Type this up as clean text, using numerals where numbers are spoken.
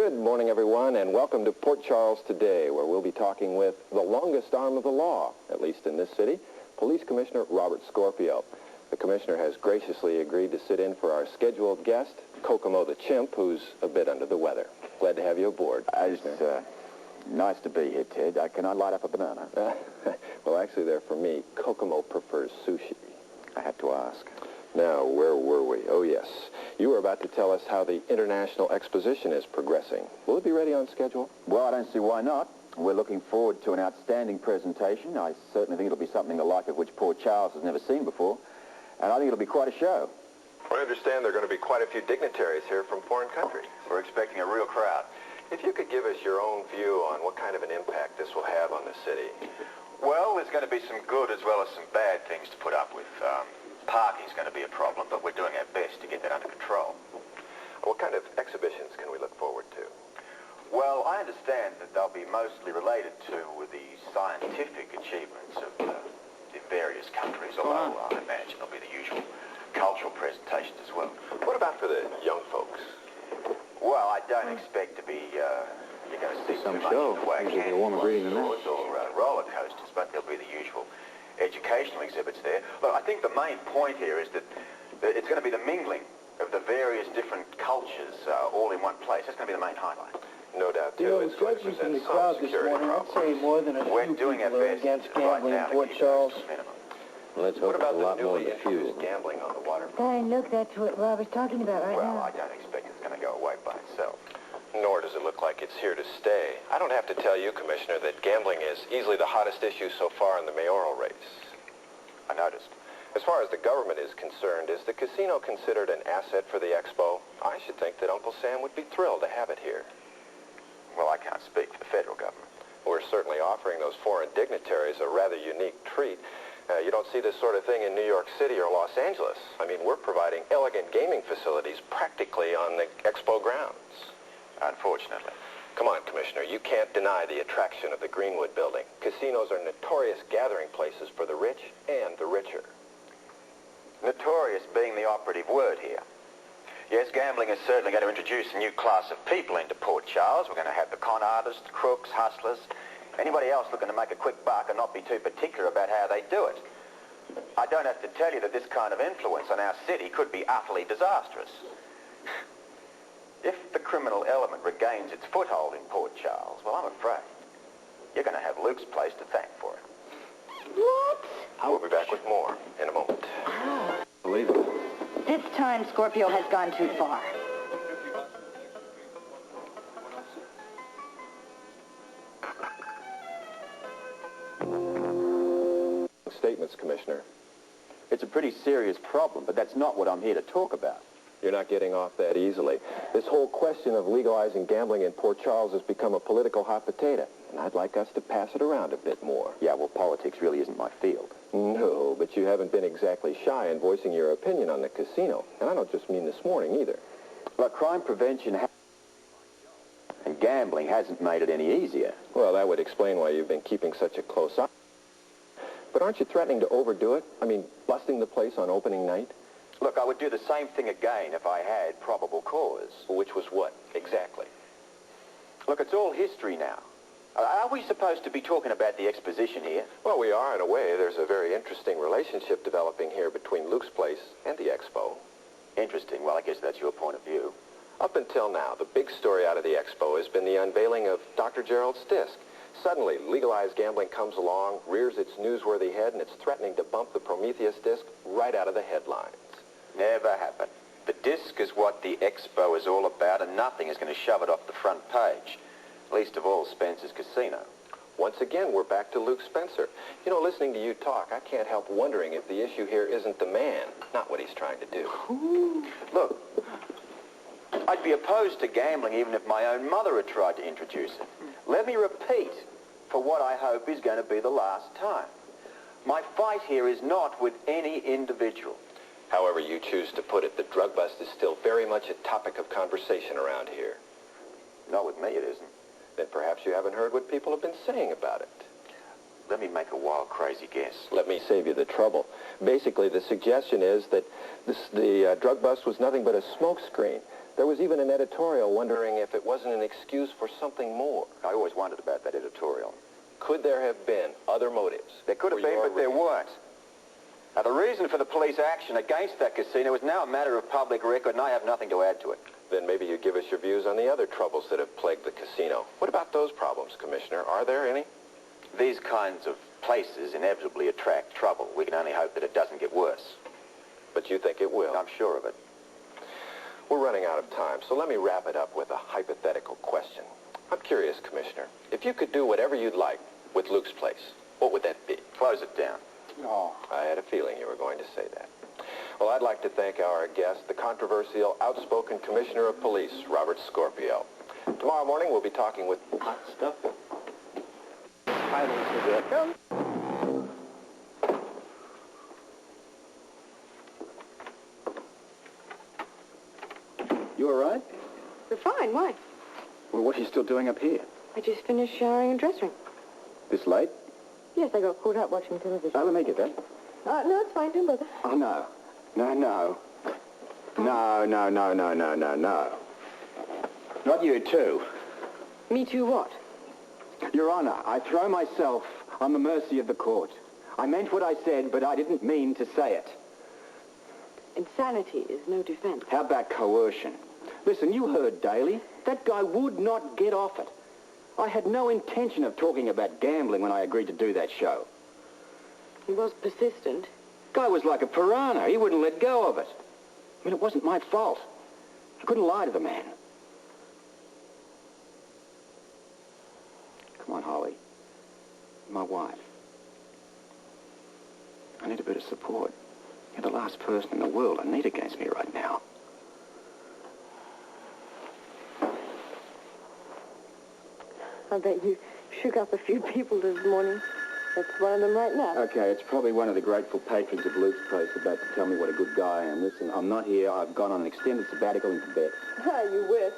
Good morning, everyone, and welcome to Port Charles Today, where we'll be talking with the longest arm of the law, at least in this city, Police Commissioner Robert Scorpio. The commissioner has graciously agreed to sit in for our scheduled guest, Kokomo the chimp, who's a bit under the weather. Glad to have you aboard. Nice to be here, Ted. Can I light up a banana? Well, actually, they're for me. Kokomo prefers sushi. I had to ask. Now, where were we? Oh, yes. You were about to tell us how the International Exposition is progressing. Will it be ready on schedule? Well, I don't see why not. We're looking forward to an outstanding presentation. I certainly think it'll be something the like of which Port Charles has never seen before. And I think it'll be quite a show. I understand there are going to be quite a few dignitaries here from foreign countries. We're expecting a real crowd. If you could give us your own view on what kind of an impact this will have on the city. Well, there's going to be some good as well as some bad things to put up with. Parking's going to be a problem, but we're doing our best to get that under control. What kind of exhibitions can we look forward to? Well, I understand that they'll be mostly related to the scientific achievements of the various countries, although I imagine there'll be the usual cultural presentations as well. What about for the young folks? Well, I don't expect to be, you're going to see Some too much show. in the way of Usually a warmer breeding than that. or roller coasters, but there'll be the usual educational exhibits there. Look, I think the main point here is that it's going to be the mingling of the various different cultures all in one place. That's going to be the main highlight. No doubt, too. You know, It's going to judging from present the crowd some this security morning, I'd problems. say more than a We're few doing our people are best against right gambling now in to Port keep Charles. those to a minimum. Let's What hope about a the lot more newly diffused. introduced gambling on the waterfront? Fine, look, that's what Robert's talking about right Well, now. I don't expect it's going to go away by itself. Nor does it look like it's here to stay. I don't have to tell you, Commissioner, that gambling is easily the hottest issue so far in the mayoral race. I noticed. As far as the government is concerned, is the casino considered an asset for the expo? I should think that Uncle Sam would be thrilled to have it here. Well, I can't speak for the federal government. We're certainly offering those foreign dignitaries a rather unique treat. You don't see this sort of thing in New York City or Los Angeles. I mean, we're providing elegant gaming facilities practically on the expo grounds. Unfortunately. Come on, Commissioner, you can't deny the attraction of the Greenwood Building. Casinos are notorious gathering places for the rich and the richer. Notorious being the operative word here. Yes, gambling is certainly going to introduce a new class of people into Port Charles. We're going to have the con artists, crooks, hustlers, anybody else looking to make a quick buck and not be too particular about how they do it. I don't have to tell you that this kind of influence on our city could be utterly disastrous. If the criminal element regains its foothold in Port Charles, well, I'm afraid you're going to have Luke's place to thank for it. What? We'll be back with more in a moment. Believe it. This time, Scorpio has gone too far. Statements, Commissioner. It's a pretty serious problem, but that's not what I'm here to talk about. You're not getting off that easily. This whole question of legalizing gambling in Port Charles has become a political hot potato, and I'd like us to pass it around a bit more. Yeah, well, politics really isn't my field. No, but you haven't been exactly shy in voicing your opinion on the casino. And I don't just mean this morning either. Look, crime prevention and gambling hasn't made it any easier. Well, that would explain why you've been keeping such a close eye. But aren't you threatening to overdo it? I mean, busting the place on opening night? Look, I would do the same thing again if I had probable cause. Which was what, exactly? Look, it's all history now. Are we supposed to be talking about the exposition here? Well, we are in a way. There's a very interesting relationship developing here between Luke's place and the expo. Interesting. Well, I guess that's your point of view. Up until now, the big story out of the expo has been the unveiling of Dr. Gerald's disc. Suddenly, legalized gambling comes along, rears its newsworthy head, and it's threatening to bump the Prometheus disc right out of the headlines. Never happened. The disc is what the expo is all about, and nothing is going to shove it off the front page. Least of all, Spencer's Casino. Once again, we're back to Luke Spencer. You know, listening to you talk, I can't help wondering if the issue here isn't the man, not what he's trying to do. Look, I'd be opposed to gambling even if my own mother had tried to introduce it. Let me repeat, for what I hope is going to be the last time. My fight here is not with any individual. However you choose to put it, the drug bust is still very much a topic of conversation around here. Not with me, it isn't. Then perhaps you haven't heard what people have been saying about it. Let me make a wild, crazy guess. Let me save you the trouble. Basically, the suggestion is that the drug bust was nothing but a smokescreen. There was even an editorial wondering if it wasn't an excuse for something more. I always wondered about that editorial. Could there have been other motives? There could have for been, your but there raid? weren't. Now, the reason for the police action against that casino is now a matter of public record, and I have nothing to add to it. Then maybe you give us your views on the other troubles that have plagued the casino. What about those problems, Commissioner? Are there any? These kinds of places inevitably attract trouble. We can only hope that it doesn't get worse. But you think it will? I'm sure of it. We're running out of time, so let me wrap it up with a hypothetical question. I'm curious, Commissioner. If you could do whatever you'd like with Luke's place, what would that be? Close it down. Oh, I had a feeling you were going to say that. Well, I'd like to thank our guest, the controversial, outspoken Commissioner of Police, Robert Scorpio. Tomorrow morning, we'll be talking with hot stuff. You all right? We're fine. Why? Well, what are you still doing up here? I just finished showering and dressing. This late? Yes, I got caught up watching television. Oh, let me get that. No, it's fine. Don't bother. Oh, no. No. No. Not you, too. Me too what? Your Honor, I throw myself on the mercy of the court. I meant what I said, but I didn't mean to say it. Insanity is no defense. How about coercion? Listen, you heard Daly. That guy would not get off it. I had no intention of talking about gambling when I agreed to do that show. He was persistent. Guy was like a piranha. He wouldn't let go of it. I mean, it wasn't my fault. I couldn't lie to the man. Come on, Holly. My wife. I need a bit of support. You're the last person in the world I need against me right now. I bet you shook up a few people this morning. That's one of them right now. Okay, it's probably one of the grateful patrons of Luke's place about to tell me what a good guy I am. Listen, I'm not here. I've gone on an extended sabbatical in Tibet. You wish.